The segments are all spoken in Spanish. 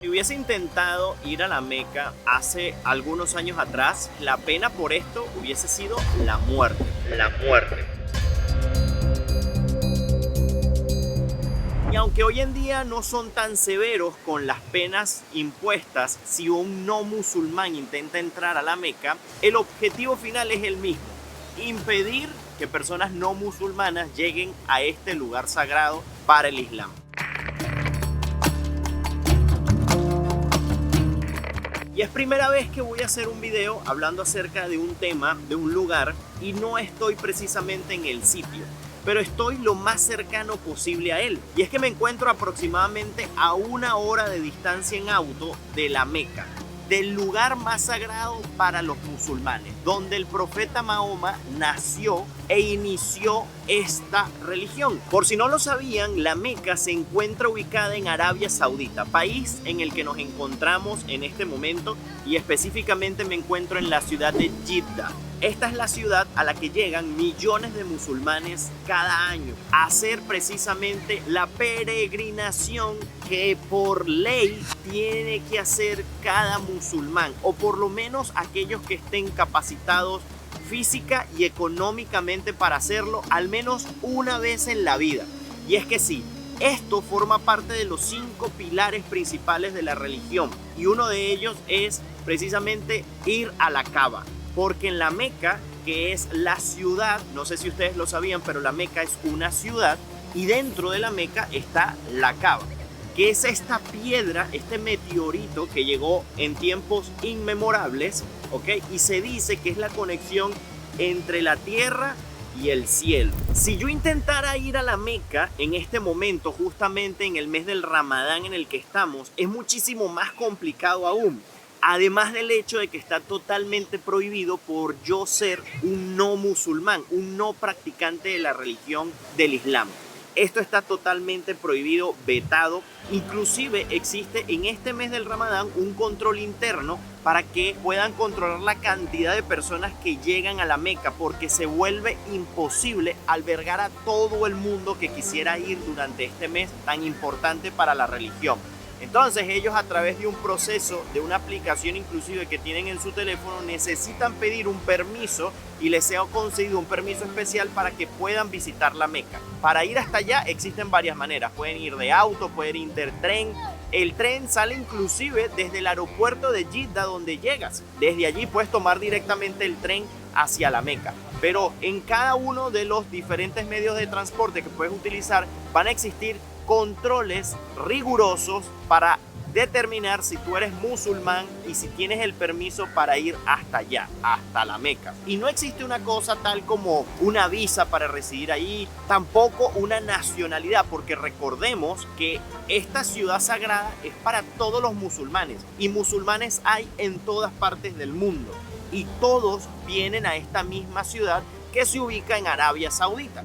Si hubiese intentado ir a la Meca hace algunos años atrás, la pena por esto hubiese sido la muerte. La muerte. Y aunque hoy en día no son tan severos con las penas impuestas si un no musulmán intenta entrar a la Meca, el objetivo final es el mismo: impedir que personas no musulmanas lleguen a este lugar sagrado para el Islam. Y es primera vez que voy a hacer un video hablando acerca de un tema, de un lugar, y no estoy precisamente en el sitio, pero estoy lo más cercano posible a él. Y es que me encuentro aproximadamente a 1 hora de distancia en auto de la Meca, del lugar más sagrado para los musulmanes, donde el profeta Mahoma nació e inició esta religión. Por si no lo sabían, la Meca se encuentra ubicada en Arabia Saudita, país en el que nos encontramos en este momento, y específicamente me encuentro en la ciudad de Jeddah. Esta es la ciudad a la que llegan millones de musulmanes cada año a hacer precisamente la peregrinación que por ley tiene que hacer cada musulmán, o por lo menos aquellos que estén capacitados física y económicamente para hacerlo al menos una vez en la vida. Y es que sí, esto forma parte de los 5 pilares principales de la religión, y uno de ellos es precisamente ir a la Kaaba. Porque en la Meca, que es la ciudad, no sé si ustedes lo sabían, pero la Meca es una ciudad, y dentro de la Meca está la Kaaba, que es esta piedra, este meteorito que llegó en tiempos inmemorables, ¿ok? Y se dice que es la conexión entre la tierra y el cielo. Si yo intentara ir a la Meca en este momento, justamente en el mes del Ramadán en el que estamos, es muchísimo más complicado aún. Además del hecho de que está totalmente prohibido por yo ser un no musulmán, un no practicante de la religión del Islam. Esto está totalmente prohibido, vetado. Inclusive existe en este mes del Ramadán un control interno para que puedan controlar la cantidad de personas que llegan a la Meca, porque se vuelve imposible albergar a todo el mundo que quisiera ir durante este mes tan importante para la religión. Entonces ellos, a través de un proceso, de una aplicación inclusive que tienen en su teléfono, necesitan pedir un permiso, y les he concedido un permiso especial para que puedan visitar la Meca. Para ir hasta allá existen varias maneras: pueden ir de auto, pueden ir de tren. El tren sale inclusive desde el aeropuerto de Jeddah, donde llegas. Desde allí puedes tomar directamente el tren hacia la Meca. Pero en cada uno de los diferentes medios de transporte que puedes utilizar van a existir controles rigurosos para determinar si tú eres musulmán y si tienes el permiso para ir hasta allá, hasta la Meca. Y no existe una cosa tal como una visa para residir ahí, tampoco una nacionalidad, porque recordemos que esta ciudad sagrada es para todos los musulmanes, y musulmanes hay en todas partes del mundo, y todos vienen a esta misma ciudad que se ubica en Arabia Saudita.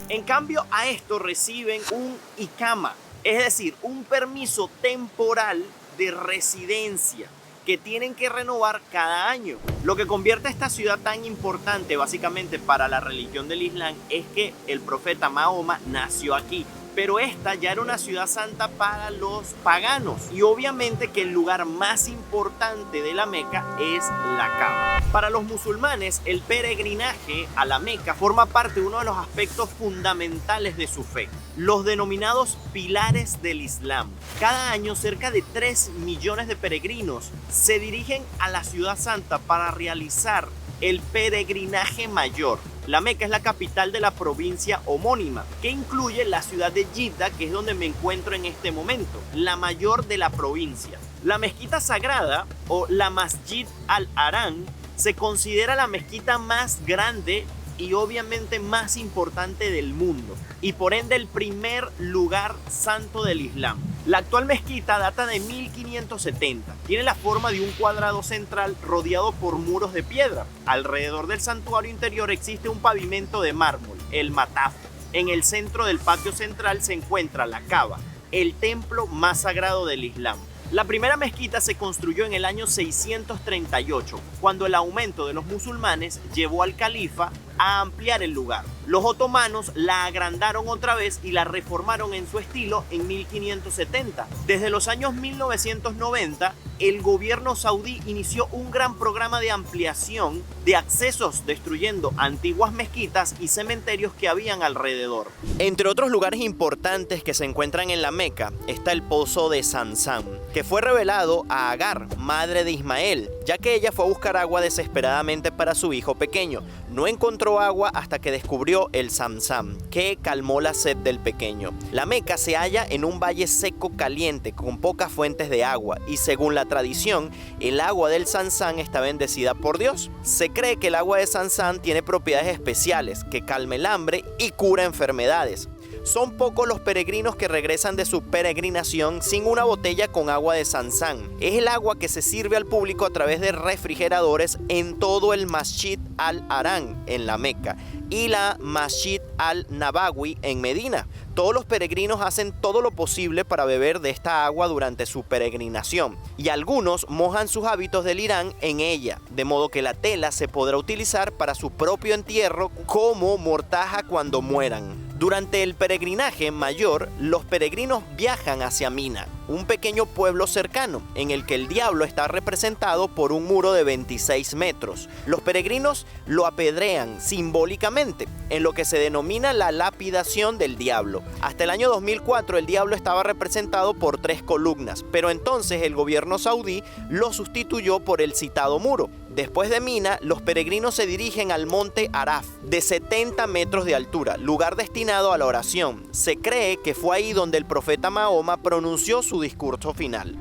En cambio, a esto reciben un Iqama, es decir, un permiso temporal de residencia que tienen que renovar cada año. Lo que convierte a esta ciudad tan importante básicamente para la religión del Islam es que el profeta Mahoma nació aquí. Pero esta ya era una ciudad santa para los paganos, y obviamente que el lugar más importante de la Meca es la Kaaba. Para los musulmanes, el peregrinaje a la Meca forma parte de uno de los aspectos fundamentales de su fe, los denominados pilares del Islam. Cada año cerca de 3 millones de peregrinos se dirigen a la ciudad santa para realizar el peregrinaje mayor. La Meca es la capital de la provincia homónima, que incluye la ciudad de Jeddah, que es donde me encuentro en este momento, la mayor de la provincia. La mezquita sagrada, o la Masjid al-Haram, se considera la mezquita más grande y obviamente más importante del mundo, y por ende el primer lugar santo del Islam. La actual mezquita data de 1570. Tiene la forma de un cuadrado central rodeado por muros de piedra. Alrededor del santuario interior existe un pavimento de mármol, el mataf. En el centro del patio central se encuentra la Kaaba, el templo más sagrado del Islam. La primera mezquita se construyó en el año 638, cuando el aumento de los musulmanes llevó al califa a ampliar el lugar. Los otomanos la agrandaron otra vez y la reformaron en su estilo en 1570. Desde los años 1990, el gobierno saudí inició un gran programa de ampliación de accesos, destruyendo antiguas mezquitas y cementerios que habían alrededor. Entre otros lugares importantes que se encuentran en la Meca está el pozo de Zamzam, que fue revelado a Agar, madre de Ismael, ya que ella fue a buscar agua desesperadamente para su hijo pequeño. No encontró agua hasta que descubrió el Zamzam, que calmó la sed del pequeño. La Meca se halla en un valle seco caliente con pocas fuentes de agua y según la tradición, el agua del Zamzam está bendecida por Dios. Se cree que el agua de Zamzam tiene propiedades especiales, que calma el hambre y cura enfermedades. Son pocos los peregrinos que regresan de su peregrinación sin una botella con agua de Zamzam. Es el agua que se sirve al público a través de refrigeradores en todo el Masjid al-Haram en la Meca y la Masjid al-Nabawi en Medina. Todos los peregrinos hacen todo lo posible para beber de esta agua durante su peregrinación y algunos mojan sus hábitos del Irán en ella, de modo que la tela se podrá utilizar para su propio entierro como mortaja cuando mueran. Durante el peregrinaje mayor, los peregrinos viajan hacia Mina, un pequeño pueblo cercano, en el que el diablo está representado por un muro de 26 metros. Los peregrinos lo apedrean simbólicamente, en lo que se denomina la lapidación del diablo. Hasta el año 2004 el diablo estaba representado por 3 columnas, pero entonces el gobierno saudí lo sustituyó por el citado muro. Después de Mina, los peregrinos se dirigen al monte Araf, de 70 metros de altura, lugar destinado a la oración. Se cree que fue ahí donde el profeta Mahoma pronunció su discurso final.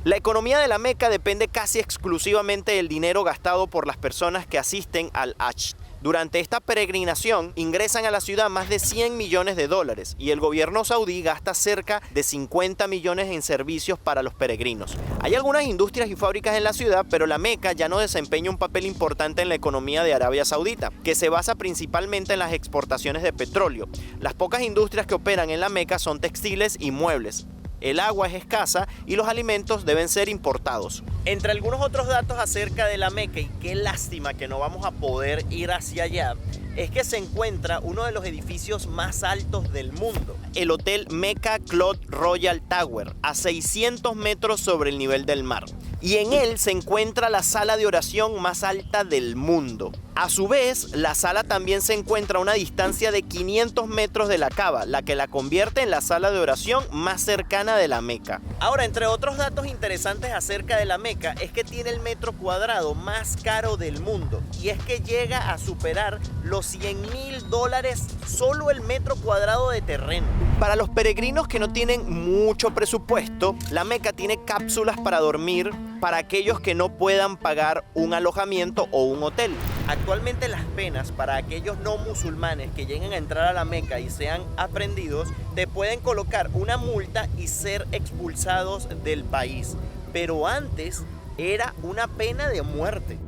La economía de la Meca depende casi exclusivamente del dinero gastado por las personas que asisten al Hajj. Durante esta peregrinación ingresan a la ciudad más de 100 millones de dólares y el gobierno saudí gasta cerca de 50 millones en servicios para los peregrinos. Hay algunas industrias y fábricas en la ciudad, pero la Meca ya no desempeña un papel importante en la economía de Arabia Saudita, que se basa principalmente en las exportaciones de petróleo. Las pocas industrias que operan en la Meca son textiles y muebles. El agua es escasa y los alimentos deben ser importados. Entre algunos otros datos acerca de la Meca, y qué lástima que no vamos a poder ir hacia allá, es que se encuentra uno de los edificios más altos del mundo, el Hotel Mecca Cloud Royal Tower, a 600 metros sobre el nivel del mar. Y en él se encuentra la sala de oración más alta del mundo. A su vez, la sala también se encuentra a una distancia de 500 metros de la Kaaba, la que la convierte en la sala de oración más cercana de la Meca. Ahora, entre otros datos interesantes acerca de la Meca, es que tiene el metro cuadrado más caro del mundo. Y es que llega a superar los $100.000 solo el metro cuadrado de terreno. Para los peregrinos que no tienen mucho presupuesto, la Meca tiene cápsulas para dormir para aquellos que no puedan pagar un alojamiento o un hotel. Actualmente las penas para aquellos no musulmanes que lleguen a entrar a la Meca y sean aprendidos, te pueden colocar una multa y ser expulsados del país. Pero antes era una pena de muerte.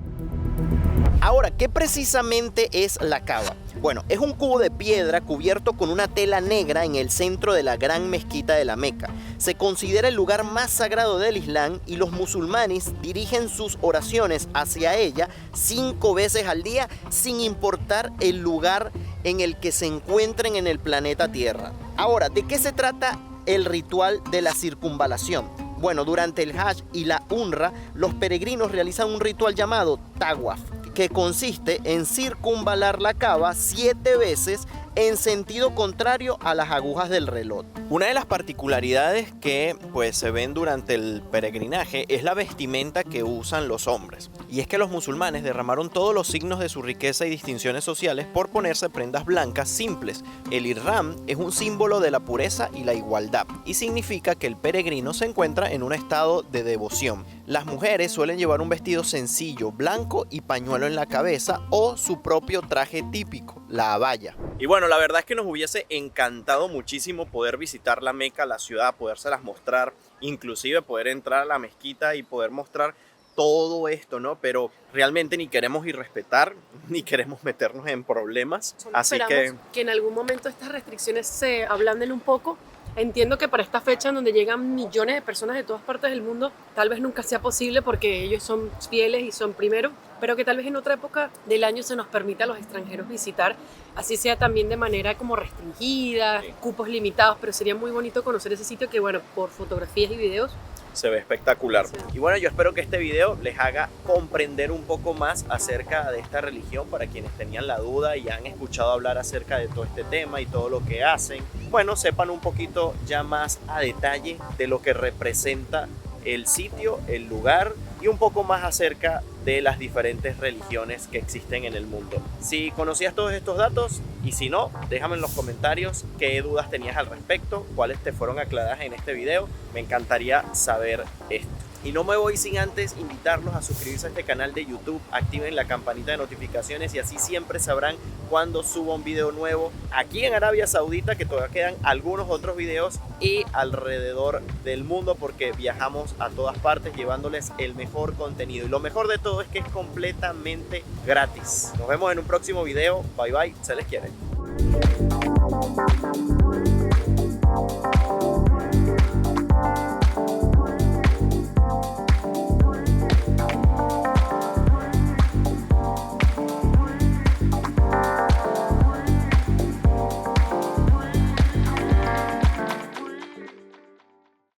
Ahora, ¿qué precisamente es la Kaaba? Bueno, es un cubo de piedra cubierto con una tela negra en el centro de la gran mezquita de la Meca. Se considera el lugar más sagrado del Islam y los musulmanes dirigen sus oraciones hacia ella 5 veces al día, sin importar el lugar en el que se encuentren en el planeta Tierra. Ahora, ¿de qué se trata el ritual de la circunvalación? Bueno, durante el Hajj y la Umra, los peregrinos realizan un ritual llamado Tawaf, que consiste en circunvalar la Kaaba 7 veces en sentido contrario a las agujas del reloj. Una de las particularidades que se ven durante el peregrinaje es la vestimenta que usan los hombres. Y es que los musulmanes derramaron todos los signos de su riqueza y distinciones sociales por ponerse prendas blancas simples. El ihram es un símbolo de la pureza y la igualdad y significa que el peregrino se encuentra en un estado de devoción. Las mujeres suelen llevar un vestido sencillo, blanco y pañuelo en la cabeza o su propio traje típico, la abaya. Y bueno, la verdad es que nos hubiese encantado muchísimo poder visitar la Meca, la ciudad, podérselas mostrar, inclusive poder entrar a la mezquita y poder mostrar todo esto, ¿no? Pero realmente ni queremos irrespetar, ni queremos meternos en problemas. Así que en algún momento estas restricciones se ablanden un poco. Entiendo que para esta fecha en donde llegan millones de personas de todas partes del mundo, tal vez nunca sea posible porque ellos son fieles y son primero. pero que tal vez en otra época del año se nos permita a los extranjeros visitar, así sea también de manera como restringida, Sí. cupos limitados, pero sería muy bonito conocer ese sitio que, bueno, por fotografías y videos. Se ve espectacular. Sí. Y bueno, yo espero que este video les haga comprender un poco más acerca de esta religión para quienes tenían la duda y han escuchado hablar acerca de todo este tema y todo lo que hacen. Bueno, sepan un poquito ya más a detalle de lo que representa el sitio, el lugar y un poco más acerca de las diferentes religiones que existen en el mundo. Si conocías todos estos datos y si no, déjame en los comentarios qué dudas tenías al respecto, cuáles te fueron aclaradas en este video. Me encantaría saber esto. Y no me voy sin antes invitarlos a suscribirse a este canal de YouTube, activen la campanita de notificaciones y así siempre sabrán cuando suba un video nuevo aquí en Arabia Saudita, que todavía quedan algunos otros videos, y alrededor del mundo, porque viajamos a todas partes llevándoles el mejor contenido. Y lo mejor de todo es que es completamente gratis. Nos vemos en un próximo video. Bye bye, se les quiere.